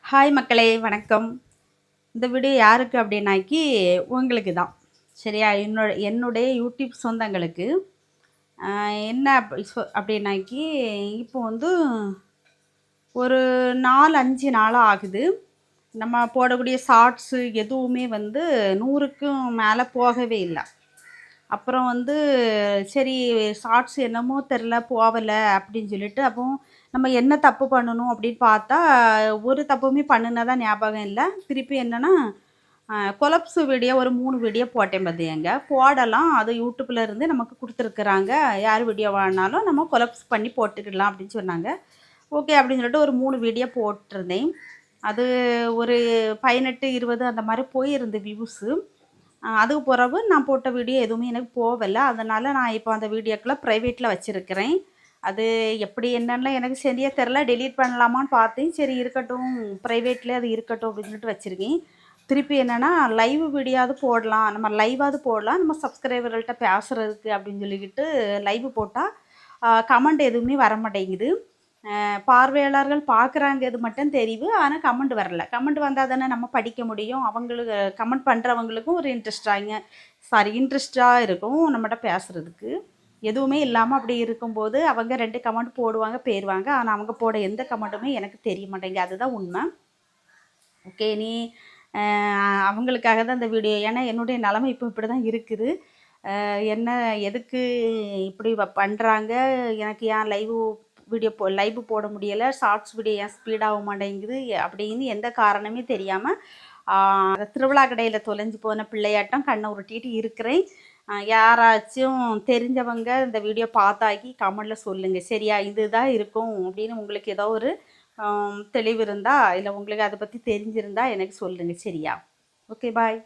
Hi மக்களே, வணக்கம். இந்த வீடியோ யாருக்கு அப்படின்னாக்கி உங்களுக்கு தான். சரியா? என்னுடைய யூடியூப் சொந்தங்களுக்கு. என்ன அப்படின்னாக்கி இப்போ வந்து ஒரு 4, 5 நாளா ஆகுது. நம்ம போடக்கூடிய ஷார்ட்ஸு எதுவுமே வந்து 100க்கும் மேலே போகவே இல்ல. அப்புறம் வந்து சரி, ஷார்ட்ஸ் என்னமோ தெரில போகல அப்படின்னு சொல்லிட்டு, அப்போ நம்ம என்ன தப்பு பண்ணணும் அப்படின்னு பார்த்தா, ஒரு தப்புமே பண்ணுனதா ஞாபகம் இல்ல. திருப்பி என்னன்னா, கொலப்ஸ் வீடியோ ஒரு 3 வீடியோ போட்டேன் பார்த்தியாங்க. போடலாம், அது யூடியூப்ல இருந்து நமக்கு குடுத்துருக்குறாங்க. யார் வீடியோ வேணாலும் நம்ம கொலப்ஸ் பண்ணி போட்டுக்கலாம் அப்படின்னு சொன்னாங்க. ஓகே அப்படின்னு சொல்லிட்டு ஒரு 3 வீடியோ போட்டிருந்தேன். அது ஒரு 18, 20 அந்த மாரி போயிருந்து வியூஸு. அதுக்கு பிறகு நான் போட்ட வீடியோ எதுவுமே எனக்கு போகல. அதனால நான் இப்போ அந்த வீடியோக்கள பிரைவேட்ல வச்சிருக்கிறேன். அது எப்படி என்னன்னுலாம் எனக்கு சரியா தெரில. டெலீட் பண்ணலாமான்னு பார்த்தேன். சரி இருக்கட்டும், பிரைவேட்லயே அது இருக்கட்டும் அப்படின்னு சொல்லிட்டு வச்சிருக்கேன். திருப்பி என்னன்னா, லைவ் வீடியோவாவது போடலாம். நம்ம லைவாவது போடலாம். நம்ம சப்ஸ்கிரைபர்கள்ட்ட பேசுறதுக்கு அப்படின்னு சொல்லிக்கிட்டு லைவ் போட்டா, கமெண்ட் எதுவுமே வரமாட்டேங்குது. பார்வையாளர்கள் பார்க்குறாங்கிறது மட்டும் தெரியுது. ஆனா கமெண்ட் வரல. கமெண்ட் வந்தா தானே நம்ம படிக்க முடியும். அவங்களுக்கு கமெண்ட் பண்ணுறவங்களுக்கும் ஒரு இன்ட்ரெஸ்ட்டா இருக்கும் நம்மட்ட பேசுறதுக்கு. எதுவுமே இல்லாம அப்படி இருக்கும்போது, அவங்க 2 கமெண்ட் போடுவாங்க, போயிருவாங்க. ஆனா அவங்க போட எந்த கமெண்ட்டுமே எனக்கு தெரிய மாட்டேங்குது. அதுதான் உண்மை. ஓகே, அ அவங்களுக்காக தான் இந்த வீடியோ. ஏன்னா என்னுடைய நிலைமை இப்போ இப்படி தான் இருக்குது. என்ன எதுக்கு இப்படி பண்ணுறாங்க? எனக்கு ஏன் லைவ் போட முடியலை? ஷார்ட்ஸ் வீடியோ ஏன் ஸ்பீடாக மாட்டேங்குது? அப்படின்னு எந்த காரணமே தெரியாமல் திருவிழா கடையில் தொலைஞ்சு போன பிள்ளையாட்டம் கண்ணை உருட்டிட்டு இருக்கிறேன். யாராச்சும் தெரிஞ்சவங்க இந்த வீடியோ பார்த்தாக்கி கமெண்டில் சொல்லுங்கள். சரியா? இதுதான் இருக்கும் அப்படின்னு உங்களுக்கு ஏதோ ஒரு தெளிவு இருந்தால், இல்லை உங்களுக்கு அதை பற்றி தெரிஞ்சிருந்தால் எனக்கு சொல்லுங்கள். சரியா? ஓகே, பாய்.